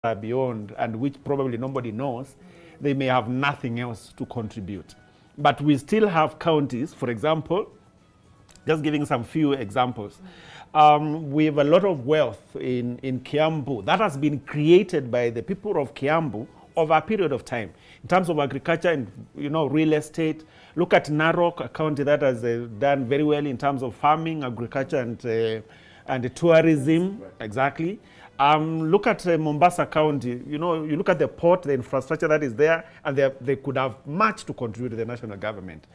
beyond, and which probably nobody knows, they may have nothing else to contribute. But we still have counties, for example, just giving some few examples. We have a lot of wealth in Kiambu that has been created by the people of Kiambu over a period of time. In terms of agriculture and real estate, look at Narok, a county that has done very well in terms of farming, agriculture, and tourism. Exactly. Look at Mombasa County. You look at the port, the infrastructure that is there, and they could have much to contribute to the national government.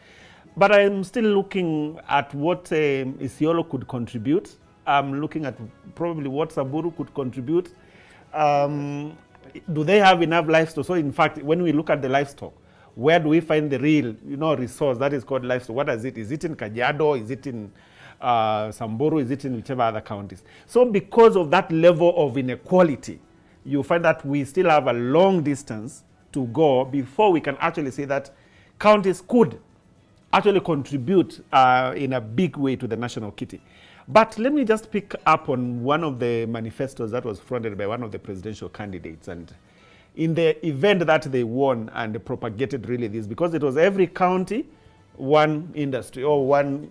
But I'm still looking at what Isiolo could contribute. I'm looking at probably what Samburu could contribute. Do they have enough livestock? So in fact, when we look at the livestock, where do we find the real resource that is called livestock? What is it? Is it in Kajiado? Is it in Samburu? Is it in whichever other counties? So because of that level of inequality, you find that we still have a long distance to go before we can actually say that counties could actually contribute in a big way to the national kitty. But let me just pick up on one of the manifestos that was fronted by one of the presidential candidates. And in the event that they won and propagated really this, because it was every county, one industry, or one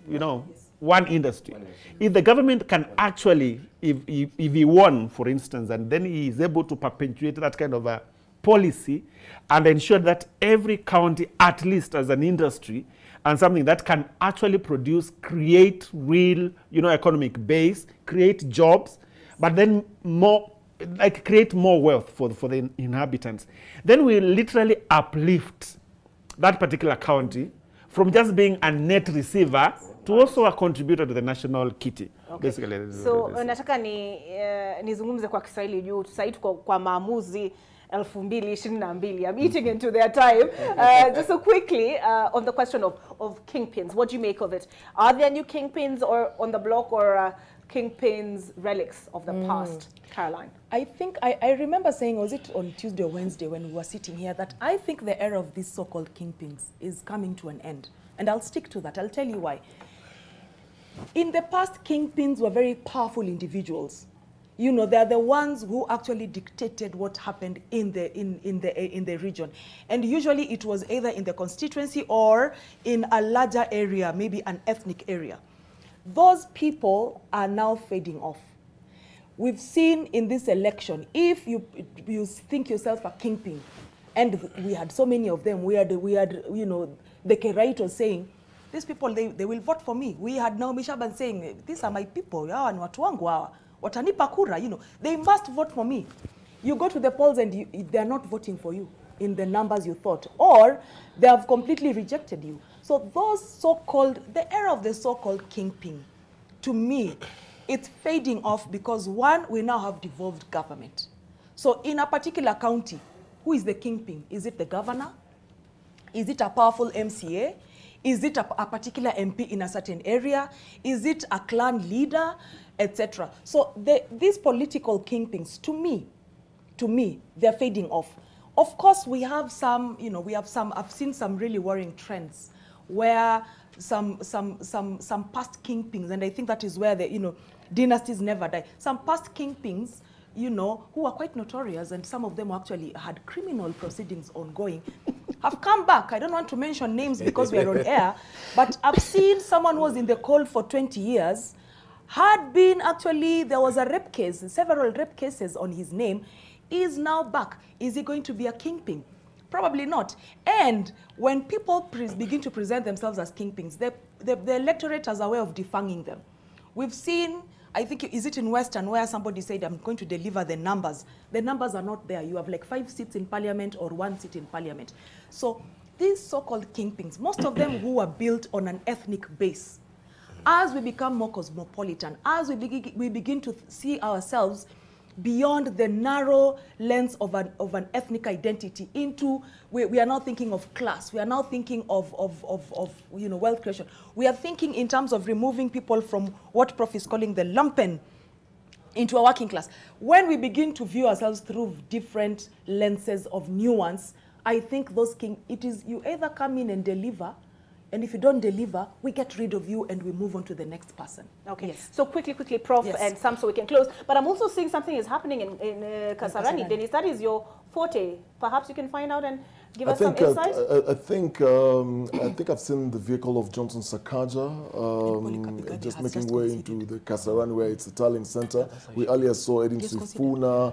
industry. If the government can actually, if he won, for instance, and then he is able to perpetuate that kind of a policy and ensure that every county, at least as an industry, and something that can actually create real, economic base, create jobs, but then create more wealth for the inhabitants. Then we literally uplift that particular county from just being a net receiver to also a contributor to the national kitty. Okay. Basically. So nataka nizungumze kwa Kiswahili juu sasa tuko kwa maamuzi 2022. I'm eating into their time. Just so quickly, on the question of kingpins, what do you make of it? Are there new kingpins or on the block, or kingpins relics of the past? Caroline? I think, I remember saying, was it on Tuesday or Wednesday when we were sitting here, that I think the era of these so-called kingpins is coming to an end. And I'll stick to that. I'll tell you why. In the past, kingpins were very powerful individuals. They're the ones who actually dictated what happened in the region. And usually it was either in the constituency or in a larger area, maybe an ethnic area. Those people are now fading off. We've seen in this election, if you think yourself a kingpin, and we had so many of them, we had the Kerait was saying, these people, they will vote for me. We had Naomi Shaban saying, these are my people, hawa ni watu wangu hawa. Watanipa kura, they must vote for me. You go to the polls and they're not voting for you in the numbers you thought, or they have completely rejected you. So those so-called, the era of the so-called kingpin, to me, it's fading off because one, we now have devolved government. So in a particular county, who is the kingpin? Is it the governor? Is it a powerful MCA? Is it a particular MP in a certain area? Is it a clan leader, etc.? So these political kingpins, to me, they're fading off. Of course, we have some, I've seen some really worrying trends where some past kingpins, and I think that is where the, dynasties never die. Some past kingpins, who are quite notorious, and some of them actually had criminal proceedings ongoing, have come back. I don't want to mention names because we are on air, but I've seen someone who was in the cold for 20 years, had been actually, there was a rape case, several rape cases on his name, is now back. Is he going to be a kingpin? Probably not. And when people begin to present themselves as kingpins, the electorate has a way of defanging them. We've seen, I think, is it in Western, where somebody said, I'm going to deliver the numbers. The numbers are not there. You have like 5 seats in parliament or 1 seat in parliament. So these so-called kingpins, most of them who are built on an ethnic base, as we become more cosmopolitan, as we begin to see ourselves beyond the narrow lens of an ethnic identity into, we are now thinking of class, we are now thinking of wealth creation. We are thinking in terms of removing people from what Prof is calling the lumpen into a working class. When we begin to view ourselves through different lenses of nuance, I think those it is you either come in and deliver, And if you don't deliver, we get rid of you and we move on to the next person. Okay. Yes. So quickly, Prof, Yes. and Sam, so we can close. But I'm also seeing something is happening in Kasarani. Kasarani. Dennis, that is your forte. Perhaps you can find out and give I us some think, insight. I think I've seen the vehicle of Johnson Sakaja just making way into the Kasarani, where it's a tallying center. We earlier saw Edin Sifuna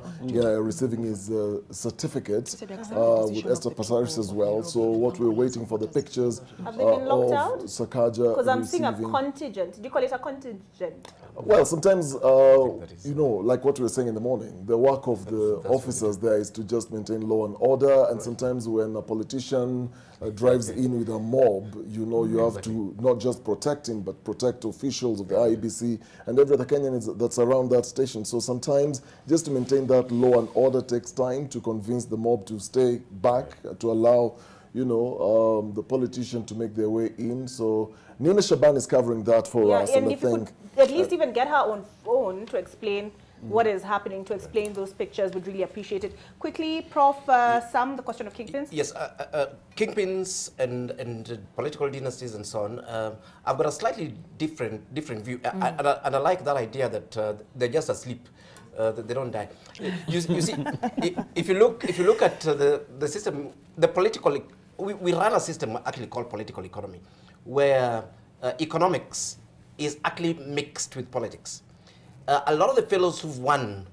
receiving his certificate with Esther Pasaris as well. So what we're waiting for the pictures Have they been locked out? Sakaja. Because I'm seeing a contingent. Do you call it a contingent? Well, sometimes, you know, like what we were saying in the morning, the work of the officers there is to just maintain law and order. And sometimes when a politician drives in with a mob, you know, you have to not just protect him, but protect officials of the IEBC and every other Kenyan that's around that station. So sometimes just to maintain that law and order takes time to convince the mob to stay back, to allow, you know, the politician to make their way in. So Nina Shaban is covering that for us. And if you could at least even get her on phone to explain what is happening, to explain those pictures, would really appreciate it. Quickly, Prof, Sam, the question of kingpins? Yes, kingpins and political dynasties and so on, I've got a slightly different view. And I like that idea that they're just asleep. They don't die. You see, if you look at the system, the political, we run a system actually called political economy, where economics is actually mixed with politics. A lot of the fellows who've won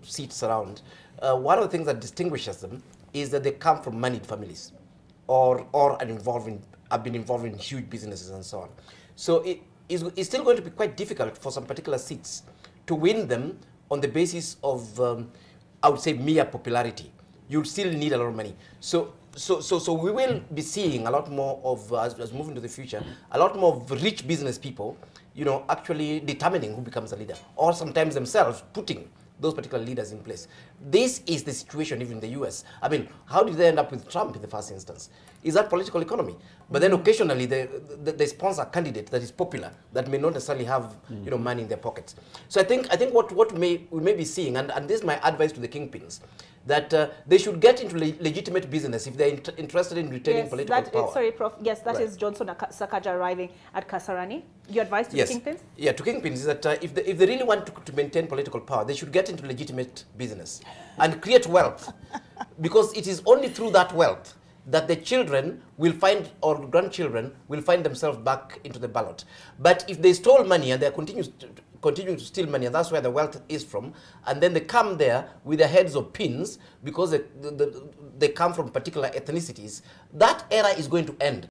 seats around, one of the things that distinguishes them is that they come from moneyed families, or are have been involved in huge businesses and so on. So it's still going to be quite difficult for some particular seats to win them on the basis of, I would say, mere popularity. You'll still need a lot of money. So we will be seeing a lot more of, as we move into the future, a lot more of rich business people, you know, actually determining who becomes a leader, or sometimes themselves putting those particular leaders in place. This is the situation even in the US. I mean, how did they end up with Trump in the first instance? Is that political economy? But then occasionally they sponsor a candidate that is popular, that may not necessarily have you know, money in their pockets. So I think what we may be seeing, and this is my advice to the kingpins, that they should get into legitimate business if they're interested in retaining political power. Sorry, Prof. Yes, that is Johnson Sakaja arriving at Kasarani. Your advice to the kingpins? Yeah, to kingpins is that if they really want to maintain political power, they should get into legitimate business and create wealth. Because it is only through that wealth that the children will find, or grandchildren will find themselves back into the ballot. But if they stole money and they're continuing to steal money, and that's where the wealth is from, and then they come there with their heads of pins because they come from particular ethnicities, that era is going to end.